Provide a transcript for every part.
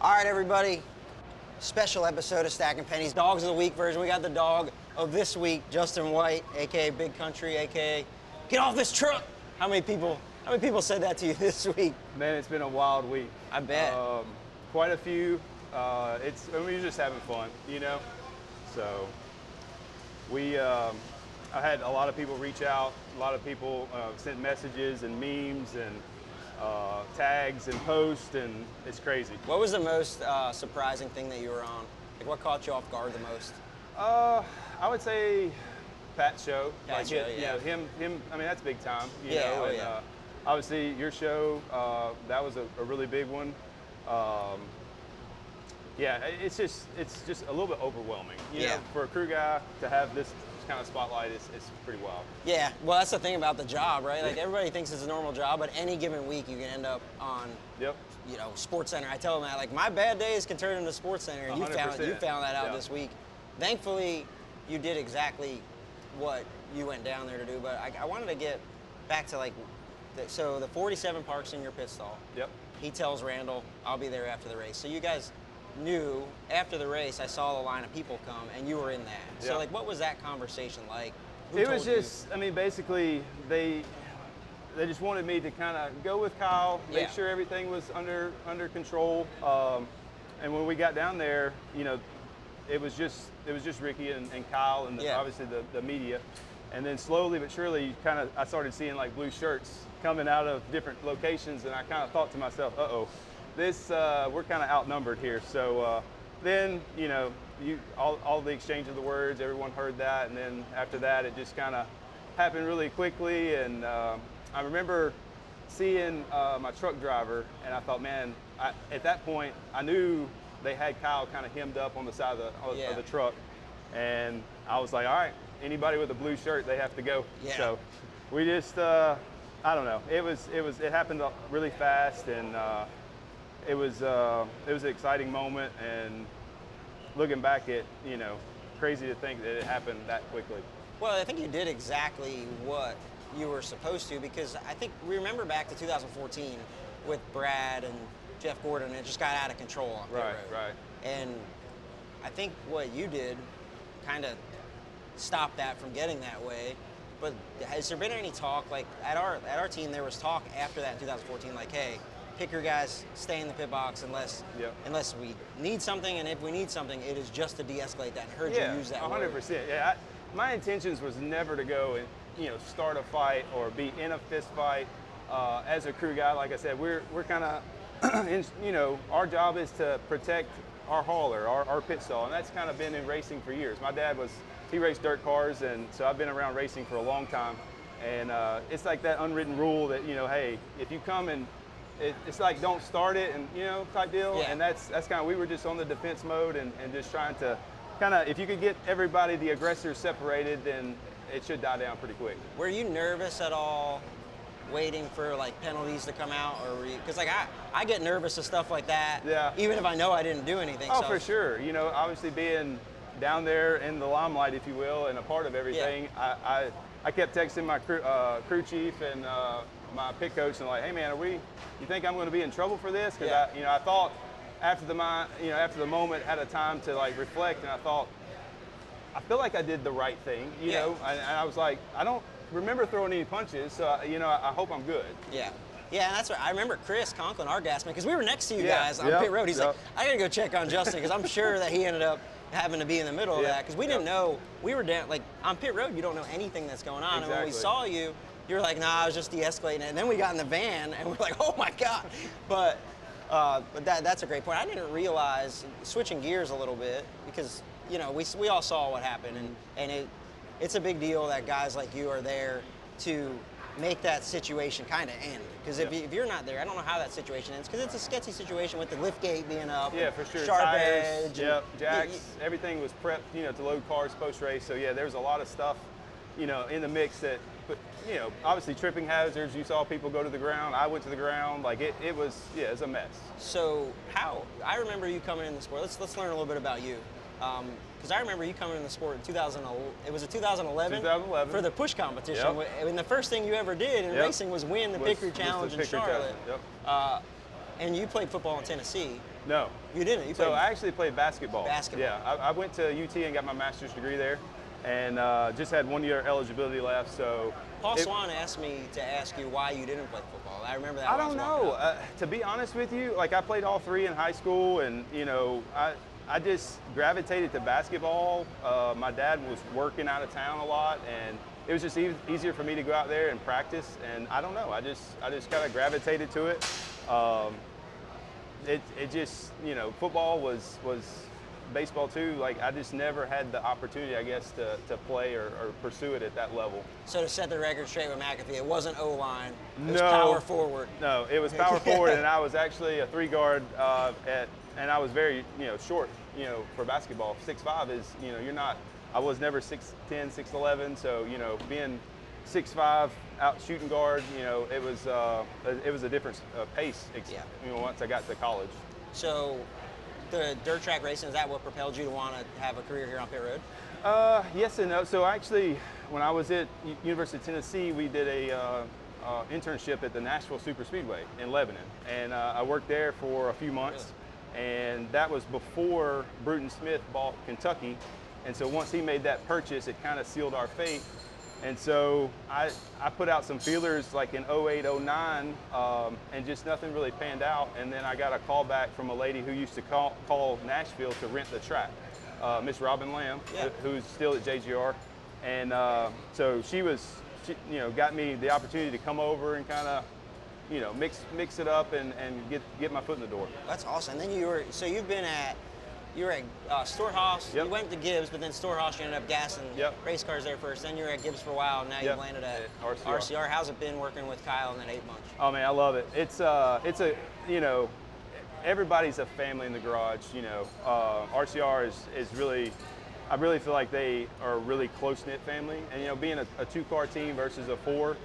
All right, everybody. Special episode of Stacking Pennies, Dogs of the Week version. We got the dog of this week, Justin White, aka Big Country, aka Get Off This Truck. How many people said that to you this week? Man, it's been a wild week. I bet. Quite a few. We're just having fun, you know. So I had a lot of people reach out. A lot of people sent messages and memes and tags and posts, and it's crazy. What was the most surprising thing that you were on? Like, what caught you off guard the most? I would say Pat's show. Pat's show, yeah. Him. I mean, that's big time. You Yeah, know, oh, and, yeah. Obviously, your show, that was a really big one. Yeah, it's just a little bit overwhelming. You know, for a crew guy to have this kind of spotlight is pretty wild. Yeah, well, that's the thing about the job, right? Like, everybody thinks it's a normal job, but any given week you can end up on, Yep. you know, Sports Center. I tell them that, like, my bad days can turn into Sports Center. And you found that out this week. Thankfully, you did exactly what you went down there to do. But I wanted to get back to, like, so the 47 parks in your pit stall. Yep. He tells Randall, I'll be there after the race. So you guys knew after the race, I saw the line of people come, and you were in that. So, like, what was that conversation like? It was just, I mean, basically, they just wanted me to kind of go with Kyle, make sure everything was under control. And when we got down there, you know, it was just Ricky and Kyle and obviously the media. And then slowly but surely, I started seeing like blue shirts coming out of different locations, and I kind of thought to myself, uh-oh, we're kind of outnumbered here. So then, you know, all the exchange of the words, everyone heard that, and then after that, it just kind of happened really quickly. And I remember seeing my truck driver, and I thought, man, at that point, I knew they had Kyle kind of hemmed up on the side of the truck, and I was like, all right, anybody with a blue shirt, they have to go. Yeah. So we just, I don't know, it happened really fast, and it was an exciting moment, and looking back at, you know, crazy to think that it happened that quickly. Well, I think you did exactly what you were supposed to, because I think we remember back to 2014 with Brad and Jeff Gordon, and it just got out of control on pit road. Right. And I think what you did kind of stopped that from getting that way. But has there been any talk, like at our team, there was talk after that in 2014, like, hey, pick your guys, stay in the pit box unless we need something, and if we need something, it is just to de-escalate that. I heard you use that 100%. word. Yeah, my intentions was never to go and, you know, start a fight or be in a fist fight. As a crew guy, like I said, we're kind of, you know, our job is to protect our hauler, our pit stall, and that's kind of been in racing for years. My dad he raced dirt cars, and so I've been around racing for a long time. And it's like that unwritten rule that, you know, hey, if you come and it's like don't start it, and, you know, type deal. Yeah. And that's kind of, we were just on the defense mode and just trying to kind of, if you could get everybody, the aggressors separated, then it should die down pretty quick. Were you nervous at all waiting for like penalties to come out, or because like I get nervous of stuff like that, even if I know I didn't do anything? Oh, for sure. You know, obviously being down there in the limelight, if you will, and a part of everything, I kept texting my crew chief and my pit coach and like, hey man, you think I'm going to be in trouble for this? Because I thought after the moment, had a time to like reflect, and I thought, I feel like I did the right thing, you know, and I was like, I don't remember throwing any punches, so you know, I hope I'm good. Yeah, and that's what I remember. Chris Conklin, our gasman, because we were next to you guys on pit road. He's like, I gotta go check on Justin, because I'm sure that he ended up having to be in the middle of that, because we didn't know, we were down, like on pit road, you don't know anything that's going on. And when we saw you, you were like, nah, I was just de-escalating it. And then we got in the van, and we're like, oh my God. But that's a great point. I didn't realize, switching gears a little bit, because, you know, we all saw what happened, and it's a big deal that guys like you are there to make that situation kind of end. Because if you're not there, I don't know how that situation ends, because it's a sketchy situation with the lift gate being up. Yeah, for sure. Sharp Tires, edge. jacks, everything was prepped, you know, to load cars post-race. So yeah, there's a lot of stuff, you know, in the mix that, but, you know, obviously tripping hazards, you saw people go to the ground, I went to the ground, like it was a mess. So I remember you coming in the sport, let's learn a little bit about you. Because I remember you coming in the sport in 2011. It was a 2011 for the push competition. I mean, the first thing you ever did in racing was win the Pickery Challenge in Charlotte. And you played football in Tennessee. No. You didn't? You So I actually played basketball. Basketball. Yeah, I went to UT and got my master's degree there, and just had 1 year eligibility left. So Paul Swan asked me to ask you why you didn't play football. I remember that. I don't know. To be honest with you, like I played all three in high school, and you know, I just gravitated to basketball. My dad was working out of town a lot, and it was just easier for me to go out there and practice. And I don't know. I just kind of gravitated to it. It just, you know, football was baseball too. Like I just never had the opportunity, I guess, to play or pursue it at that level. So to set the record straight with McAfee, it wasn't O-line, it was No, power forward. No, it was power forward, and I was actually a 3-guard and I was very, you know, short, you know, for basketball. 6'5" is, you know, I was never 6'10", 6'11", so, you know, being 6'5", out shooting guard, you know, it was a different pace, you know, once I got to college. So the dirt track racing, is that what propelled you to want to have a career here on pit road? Yes and no. So actually, when I was at University of Tennessee, we did a internship at the Nashville Super Speedway in Lebanon, and I worked there for a few months. Really? And that was before Bruton Smith bought Kentucky, and so once he made that purchase, it kind of sealed our fate. And so I put out some feelers like in 08, 09, and just nothing really panned out. And then I got a call back from a lady who used to call Nashville to rent the track, Miss Robin Lamb, who's still at JGR. And so she you know, got me the opportunity to come over and kind of, you know, mix it up and get my foot in the door. That's awesome. And then you were at Storehouse. Yep. You went to Gibbs, but then Storehouse you ended up gassing race cars there first. Then you were at Gibbs for a while. Now you've landed at RCR. How's it been working with Kyle in that 8 months? Oh man, I love it. It's a, you know, everybody's a family in the garage. You know, RCR is really, I really feel like they are a really close-knit family. And you know, being a 2-car team versus a 4,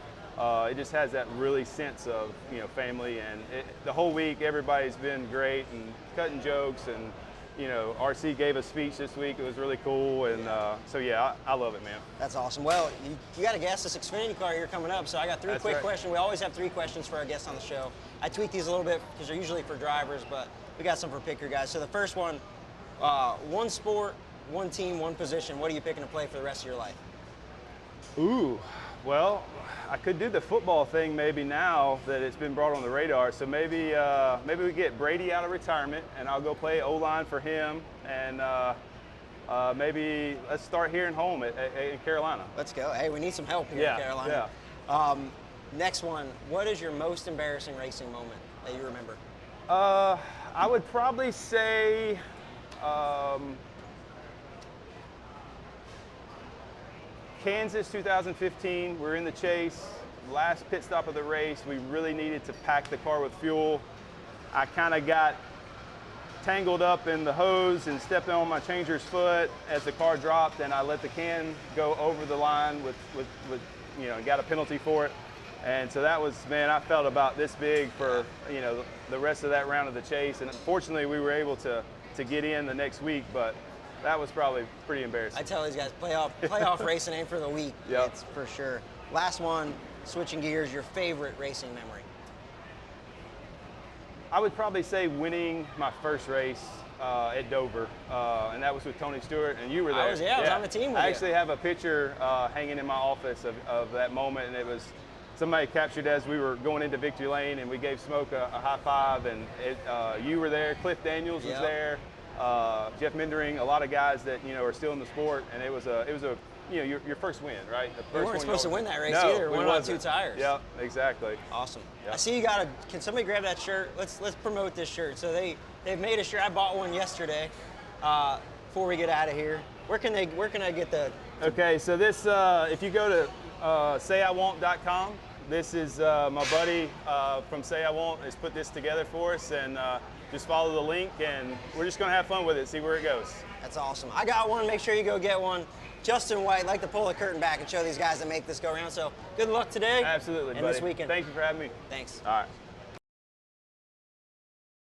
it just has that really sense of, you know, family. And the whole week, everybody's been great and cutting jokes, and you know, RC gave a speech this week. It was really cool, and so yeah, I love it, man. That's awesome. Well, you got to gas this Xfinity car here coming up, so I got 3 quick questions. We always have 3 questions for our guests on the show. I tweak these a little bit because they're usually for drivers, but we got some for picker guys. So the first one, one sport, one team, one position. What are you picking to play for the rest of your life? Ooh, well, I could do the football thing maybe now that it's been brought on the radar. So maybe we get Brady out of retirement, and I'll go play O-line for him, and maybe let's start here at home in Carolina. Let's go. Hey, we need some help here in Carolina. Yeah. Next one, what is your most embarrassing racing moment that you remember? I would probably say Kansas 2015, we're in the chase, last pit stop of the race. We really needed to pack the car with fuel. I kind of got tangled up in the hose and stepped on my changer's foot as the car dropped, and I let the can go over the line with you know, got a penalty for it. And so that was, man, I felt about this big for, you know, the rest of that round of the chase. And unfortunately, we were able to get in the next week, but that was probably pretty embarrassing. I tell these guys, playoff racing ain't for the weak. Yep. It's for sure. Last one, switching gears, your favorite racing memory? I would probably say winning my first race at Dover, and that was with Tony Stewart, and you were there. I was on the team with you. I actually have a picture hanging in my office of that moment, and it was somebody captured as we were going into Victory Lane, and we gave Smoke a high five, and you were there, Cliff Daniels was there, Jeff Mindering, a lot of guys that, you know, are still in the sport, and it was a you know, your first win, right? The first we weren't supposed to win that race no, either. We won on 2 tires. Yep, exactly. Awesome. Yep. I see you got can somebody grab that shirt? Let's promote this shirt. So they've made a shirt. I bought one yesterday. Before we get out of here, where can I get the? Okay, so this if you go to sayIwon't.com, this is my buddy from Say I Won't has put this together for us, and just follow the link, and we're just gonna have fun with it, see where it goes. That's awesome. I got one. Make sure you go get one. Justin White, like to pull the curtain back and show these guys that make this go around. So good luck today. Absolutely, and buddy. This weekend. Thank you for having me. Thanks. All right.